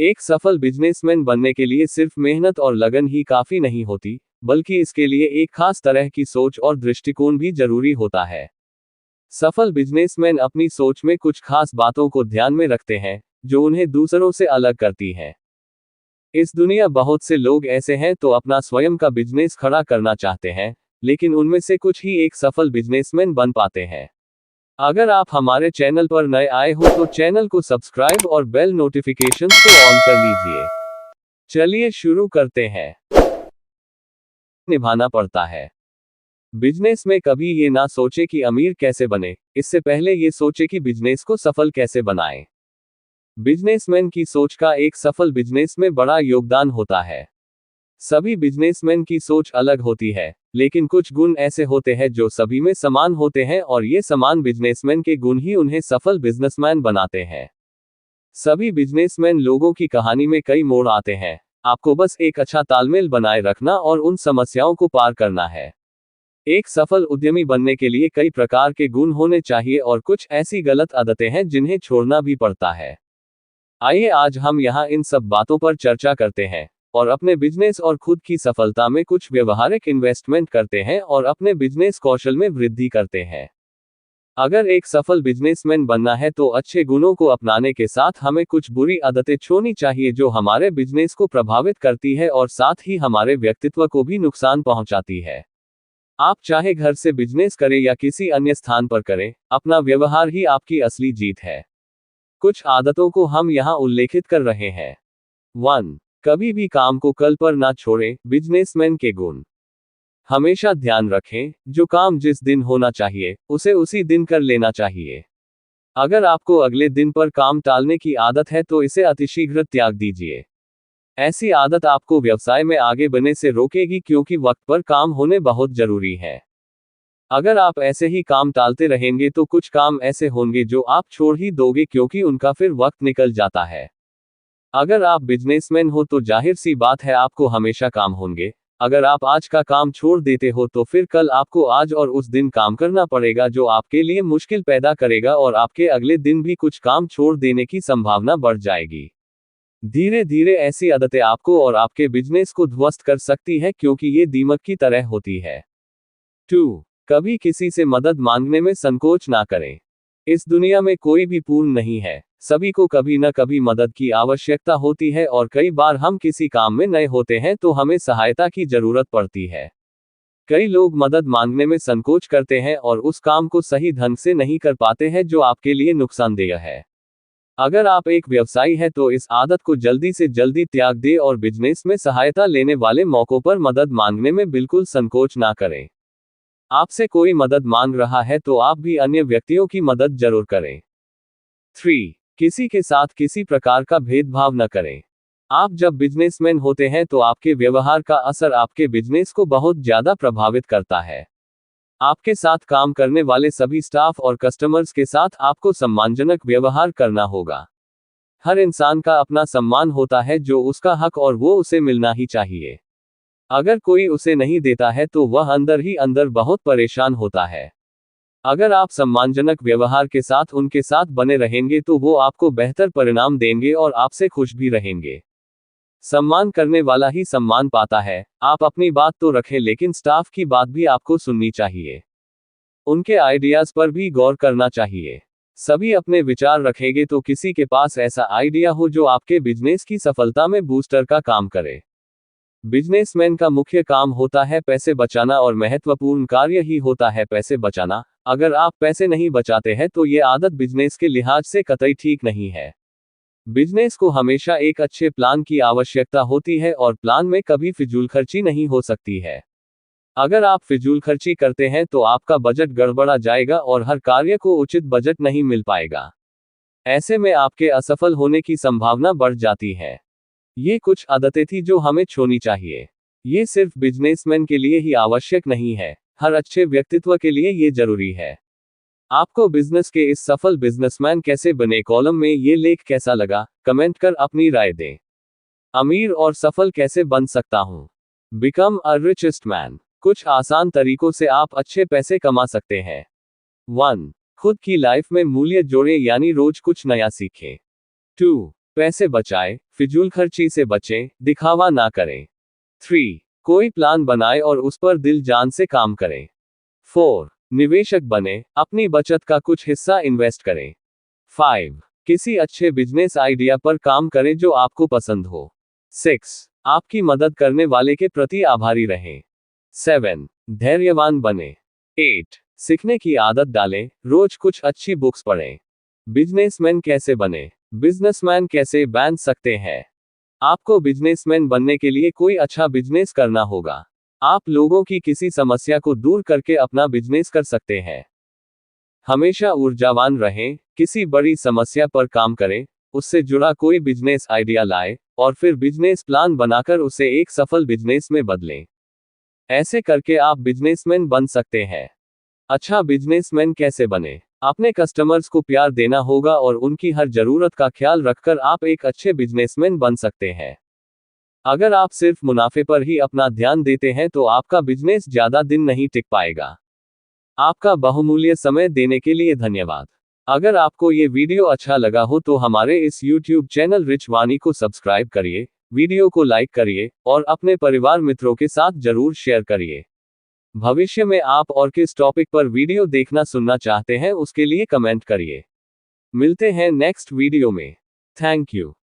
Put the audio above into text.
एक सफल बिजनेसमैन बनने के लिए सिर्फ मेहनत और लगन ही काफी नहीं होती, बल्कि इसके लिए एक खास तरह की सोच और दृष्टिकोण भी जरूरी होता है। सफल बिजनेसमैन अपनी सोच में कुछ खास बातों को ध्यान में रखते हैं, जो उन्हें दूसरों से अलग करती हैं। इस दुनिया बहुत से लोग ऐसे हैं तो अपना स्वयं का बिजनेस खड़ा करना चाहते हैं, लेकिन उनमें से कुछ ही एक सफल बिजनेसमैन बन पाते हैं। अगर आप हमारे चैनल पर नए आए हो तो चैनल को सब्सक्राइब और बेल नोटिफिकेशंस को ऑन कर लीजिए। चलिए शुरू करते हैं। निभाना पड़ता है। बिजनेस में कभी ये ना सोचे कि अमीर कैसे बने, इससे पहले ये सोचे कि बिजनेस को सफल कैसे बनाएं। बिजनेसमैन की सोच का एक सफल बिजनेस में बड़ा योगदान होता है। सभी बिजनेसमैन की सोच अलग होती है, लेकिन कुछ गुण ऐसे होते हैं जो सभी में समान होते हैं और ये समान बिजनेसमैन के गुण ही उन्हें सफल बिजनेसमैन बनाते हैं। सभी बिजनेसमैन लोगों की कहानी में कई मोड़ आते हैं। आपको बस एक अच्छा तालमेल बनाए रखना और उन समस्याओं को पार करना है। एक सफल उद्यमी बनने के लिए कई प्रकार के गुण होने चाहिए और कुछ ऐसी गलत आदतें हैं जिन्हें छोड़ना भी पड़ता है। आइए आज हम यहाँ इन सब बातों पर चर्चा करते हैं और अपने बिजनेस और खुद की सफलता में कुछ व्यवहारिक इन्वेस्टमेंट करते हैं और अपने बिजनेस कौशल में वृद्धि करते हैं। अगर एक सफल बिजनेसमैन बनना है तो अच्छे गुणों को अपनाने के साथ हमें कुछ बुरी आदतें छोड़नी चाहिए जो हमारे बिजनेस को प्रभावित करती है और साथ ही हमारे व्यक्तित्व को भी नुकसान पहुंचाती है। आप चाहे घर से बिजनेस करें या किसी अन्य स्थान पर करें, अपना व्यवहार ही आपकी असली जीत है। कुछ आदतों को हम यहाँ उल्लेखित कर रहे हैं। 1. कभी भी काम को कल पर ना छोड़ें। बिजनेसमैन के गुण। हमेशा ध्यान रखें, जो काम जिस दिन होना चाहिए, उसे उसी दिन कर लेना चाहिए। अगर आपको अगले दिन पर काम टालने की आदत है तो इसे अतिशीघ्र त्याग दीजिए। ऐसी आदत आपको व्यवसाय में आगे बढ़ने से रोकेगी क्योंकि वक्त पर काम होने बहुत जरूरी है। अगर आप ऐसे ही काम टालते रहेंगे तो कुछ काम ऐसे होंगे जो आप छोड़ ही दोगे क्योंकि उनका फिर वक्त निकल जाता है। अगर आप बिजनेसमैन हो तो जाहिर सी बात है आपको हमेशा काम होंगे। अगर आप आज का काम छोड़ देते हो तो फिर कल आपको आज और उस दिन काम करना पड़ेगा जो आपके लिए मुश्किल पैदा करेगा और आपके अगले दिन भी कुछ काम छोड़ देने की संभावना बढ़ जाएगी। धीरे धीरे ऐसी आदतें आपको और आपके बिजनेस को ध्वस्त कर सकती है क्योंकि ये दीमक की तरह होती है। 2. कभी किसी से मदद मांगने में संकोच ना करें। इस दुनिया में कोई भी पूर्ण नहीं है। सभी को कभी न कभी मदद की आवश्यकता होती है और कई बार हम किसी काम में नए होते हैं तो हमें सहायता की जरूरत पड़ती है। कई लोग मदद मांगने में संकोच करते हैं और उस काम को सही ढंग से नहीं कर पाते हैं जो आपके लिए नुकसानदेह है। अगर आप एक व्यवसायी हैं तो इस आदत को जल्दी से जल्दी त्याग दें और बिजनेस में सहायता लेने वाले मौकों पर मदद मांगने में बिल्कुल संकोच ना करें। आपसे कोई मदद मांग रहा है तो आप भी अन्य व्यक्तियों की मदद जरूर करें। 3. किसी के साथ किसी प्रकार का भेदभाव न करें। आप जब बिजनेसमैन होते हैं तो आपके व्यवहार का असर आपके बिजनेस को बहुत ज्यादा प्रभावित करता है। आपके साथ काम करने वाले सभी स्टाफ और कस्टमर्स के साथ आपको सम्मानजनक व्यवहार करना होगा। हर इंसान का अपना सम्मान होता है जो उसका हक और वो उसे मिलना ही चाहिए। अगर कोई उसे नहीं देता है तो वह अंदर ही अंदर बहुत परेशान होता है। अगर आप सम्मानजनक व्यवहार के साथ उनके साथ बने रहेंगे तो वो आपको बेहतर परिणाम देंगे और आपसे खुश भी रहेंगे। सम्मान करने वाला ही सम्मान पाता है। आप अपनी बात तो रखें लेकिन स्टाफ की बात भी आपको सुननी चाहिए। उनके आइडियाज पर भी गौर करना चाहिए। सभी अपने विचार रखेंगे तो किसी के पास ऐसा आइडिया हो जो आपके बिजनेस की सफलता में बूस्टर का काम करे। बिजनेसमैन का मुख्य काम होता है पैसे बचाना और महत्वपूर्ण कार्य ही होता है पैसे बचाना। अगर आप पैसे नहीं बचाते हैं तो ये आदत बिजनेस के लिहाज से कतई ठीक नहीं है। बिजनेस को हमेशा एक अच्छे प्लान की आवश्यकता होती है और प्लान में कभी फिजूल खर्ची नहीं हो सकती है। अगर आप फिजूल खर्ची करते हैं तो आपका बजट गड़बड़ा जाएगा और हर कार्य को उचित बजट नहीं मिल पाएगा। ऐसे में आपके असफल होने की संभावना बढ़ जाती है। ये कुछ आदतें थी जो हमें छोड़नी चाहिए। ये सिर्फ बिजनेसमैन के लिए ही आवश्यक नहीं है, हर अच्छे व्यक्तित्व के लिए ये जरूरी है। आपको बिजनेस के इस सफल बिजनेसमैन कैसे बने कॉलम में ये लेख कैसा लगा, कमेंट कर अपनी राय दें। अमीर और सफल कैसे बन सकता हूँ? Become a richest man. कुछ आसान तरीकों से आप अच्छे पैसे कमा सकते हैं। 1. खुद की लाइफ में मूल्य जोड़ें यानी रोज कुछ नया सीखें। 2. पैसे बचाएं, फिजूल खर्ची से बचें, दिखावा ना करें। 3. कोई प्लान बनाएं और उस पर दिल जान से काम करें। 4. निवेशक बने, अपनी बचत का कुछ हिस्सा इन्वेस्ट करें। 5. किसी अच्छे बिजनेस आइडिया पर काम करें जो आपको पसंद हो। 6. आपकी मदद करने वाले के प्रति आभारी रहें। 7. धैर्यवान बने। 8. सीखने की आदत डालें, रोज कुछ अच्छी बुक्स पढ़ें। बिजनेसमैन कैसे बने? बिजनेसमैन कैसे बन सकते हैं? आपको बिजनेसमैन बनने के लिए कोई अच्छा बिजनेस करना होगा। आप लोगों की किसी समस्या को दूर करके अपना बिजनेस कर सकते हैं। हमेशा ऊर्जावान रहें, किसी बड़ी समस्या पर काम करें, उससे जुड़ा कोई बिजनेस आइडिया लाएं, और फिर बिजनेस प्लान बनाकर उसे एक सफल बिजनेस में बदलें। ऐसे करके आप बिजनेसमैन बन सकते हैं। अच्छा बिजनेसमैन कैसे बने? अपने कस्टमर्स को प्यार देना होगा और उनकी हर जरूरत का ख्याल रखकर आप एक अच्छे बिजनेसमैन बन सकते हैं। अगर आप सिर्फ मुनाफे पर ही अपना ध्यान देते हैं तो आपका बिजनेस ज्यादा दिन नहीं टिक पाएगा। आपका बहुमूल्य समय देने के लिए धन्यवाद। अगर आपको ये वीडियो अच्छा लगा हो तो हमारे इस YouTube चैनल रिच वाणी को सब्सक्राइब करिए, वीडियो को लाइक करिए, और अपने परिवार मित्रों के साथ जरूर शेयर करिए। भविष्य में आप और किस टॉपिक पर वीडियो देखना सुनना चाहते हैं उसके लिए कमेंट करिए। मिलते हैं नेक्स्ट वीडियो में। Thank you.